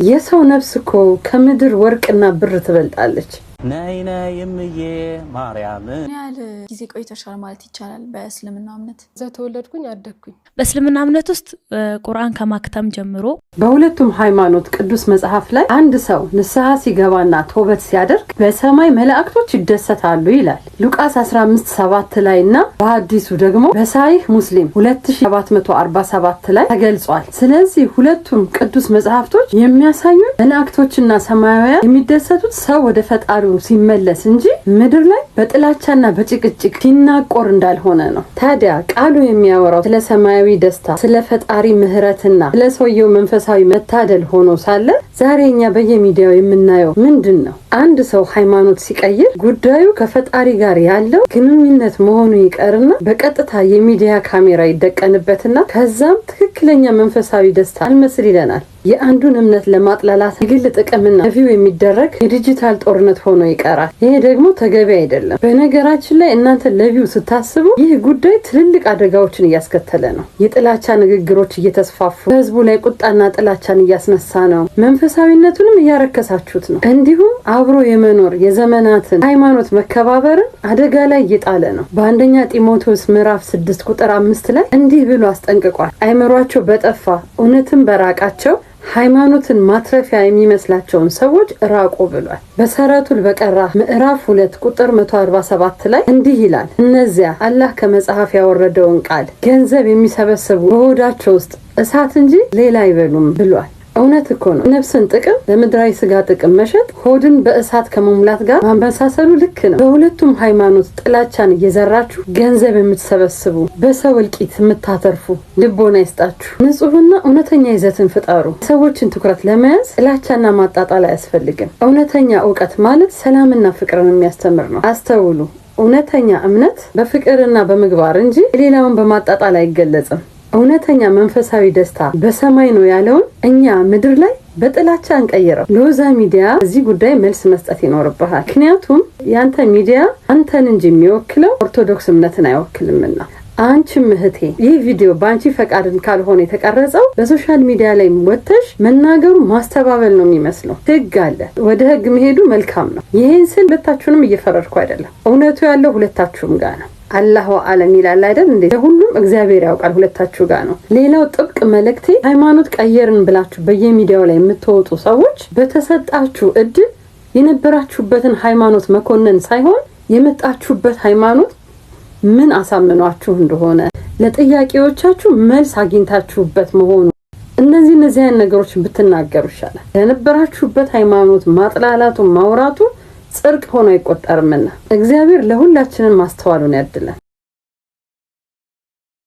የሰው ነፍስ እኮ ከምድር ወርቅና ብር ትበልጣለች። ነይ ነይ እምዬ ማርያም ያለ ጊዜ ቆይተሻል ማለት ይቻላል። በእስልምና እምነት ተወለድኩኝ አደግኩኝ። በእስልምና እምነት ውስጥ ቁርአን ከማክተም ጀምሮ በሁለቱም ሃይማኖት ቅዱስ መጽሐፍ ላይ አንድ ሰው ንስሐ ሲገባና ተውበት ሲያደርግ በሰማይ መላእክቶች ይደሰታሉ ይላል። ሉቃስ 15:7 ላይና በሐዲሱ ደግሞ በሳሂህ ሙስሊም 2747 ላይ ተገልጿል። ስለዚህ ሁለቱም ቅዱስ መጽሐፍቶች የሚያሳዩን መላእክቶችና ሰማያውያን የሚደሰቱት ሰው ወደ ፈጣሪ ሲመለስ እንጂ ምድር ላይ በጥላቻና በጭቅጭቅ ሲናቆር እንዳልሆነ ነው። ታዲያ ቃሉ የሚያወራው ስለ ሰማያዊ ደስታ፣ ስለ ፈጣሪ ምህረትና ስለ ሰውየው መንፈሳዊ መታደል ሆኖ ሳለ ዛሬ እኛ በየሚዲያው የምናየው ምንድን ነው? አንድ ሰው ሃይማኖት ሲቀይር ጉዳዩ ከፈጣሪ ጋር ያለው ግንኙነት መሆኑ ይቀርና በቀጥታ የሚዲያ ካሜራ ይደቀንበትና ከዛም ትክክለኛ መንፈሳዊ ደስታ አልመስል ይለናል። የአንዱን እምነት ለማጥላላት የግል ጥቅምና ቪው የሚደረግ የዲጂታል ጦርነት ሆኖ ይቀራል። ይሄ ደግሞ ተገቢ አይደለም። በነገራችን ላይ እናንተ ለቪው ስታስቡ ይህ ጉዳይ ትልልቅ አደጋዎችን እያስከተለ ነው። የጥላቻ ንግግሮች እየተስፋፉ በህዝቡ ላይ ቁጣና ጥላቻን እያስነሳ ነው። መንፈሳዊነቱንም እያረከሳችሁት ነው። እንዲሁም አብሮ የመኖር የዘመናትን ሃይማኖት መከባበርን አደጋ ላይ እየጣለ ነው። በአንደኛ ጢሞቴዎስ ምዕራፍ 6 ቁጥር 5 ላይ እንዲህ ብሎ አስጠንቅቋል። አይምሯቸው በጠፋ እውነትን በራቃቸው ሃይማኖትን ማትረፊያ የሚመስላቸውን ሰዎች ራቁ ብሏል። በሰረቱል በቀራ ምዕራፍ 2 ቁጥር 147 ላይ እንዲህ ይላል፣ እነዚያ አላህ ከመጽሐፍ ያወረደውን ቃል ገንዘብ የሚሰበስቡ በሆዳቸው ውስጥ እሳት እንጂ ሌላ አይበሉም ብሏል። እውነት እኮ ነው። ነፍስን ጥቅም ለምድራዊ ስጋ ጥቅም መሸጥ ሆድን በእሳት ከመሙላት ጋር ማመሳሰሉ ልክ ነው። በሁለቱም ሃይማኖት ጥላቻን እየዘራችሁ ገንዘብ የምትሰበስቡ በሰው እልቂት የምታተርፉ ልቦና ይስጣችሁ። ንጹህና እውነተኛ ይዘትን ፍጠሩ። ሰዎችን ትኩረት ለመያዝ ጥላቻና ማጣጣል አያስፈልግም። እውነተኛ እውቀት ማለት ሰላምና ፍቅርን የሚያስተምር ነው። አስተውሉ። እውነተኛ እምነት በፍቅርና በምግባር እንጂ ሌላውን በማጣጣል አይገለጽም። እውነተኛ መንፈሳዊ ደስታ በሰማይ ነው ያለውን እኛ ምድር ላይ በጥላቻ እንቀይረው። ሎዛ ሚዲያ እዚህ ጉዳይ መልስ መስጠት ይኖርብሃል። ምክንያቱም ያንተ ሚዲያ አንተን እንጂ የሚወክለው ኦርቶዶክስ እምነትን አይወክልምና። አንቺም እህቴ ይህ ቪዲዮ በአንቺ ፈቃድን ካልሆነ የተቀረጸው በሶሻል ሚዲያ ላይ ወጥተሽ መናገሩ ማስተባበል ነው የሚመስለው። ህግ አለ፣ ወደ ህግ መሄዱ መልካም ነው። ይሄን ስል ሁለታችሁንም እየፈረድኩ አይደለም። እውነቱ ያለው ሁለታችሁም ጋር ነው። አላሁ አለም ይላል አይደል እንዴ? ለሁሉም እግዚአብሔር ያውቃል። ሁለታችሁ ጋር ነው። ሌላው ጥብቅ መልእክቴ ሃይማኖት ቀየርን ብላችሁ በየሚዲያው ላይ የምትወጡ ሰዎች በተሰጣችሁ እድል የነበራችሁበትን ሃይማኖት መኮነን ሳይሆን የመጣችሁበት ሃይማኖት ምን አሳምኗችሁ እንደሆነ ለጥያቄዎቻችሁ መልስ አግኝታችሁበት መሆኑ እነዚህ ነገሮችን ብትናገሩ ይሻላል። የነበራችሁበት ሃይማኖት ማጥላላቱ ማውራቱ ጽድቅ ሆኖ አይቆጠርምና እግዚአብሔር ለሁላችንም ማስተዋሉን ያድለን።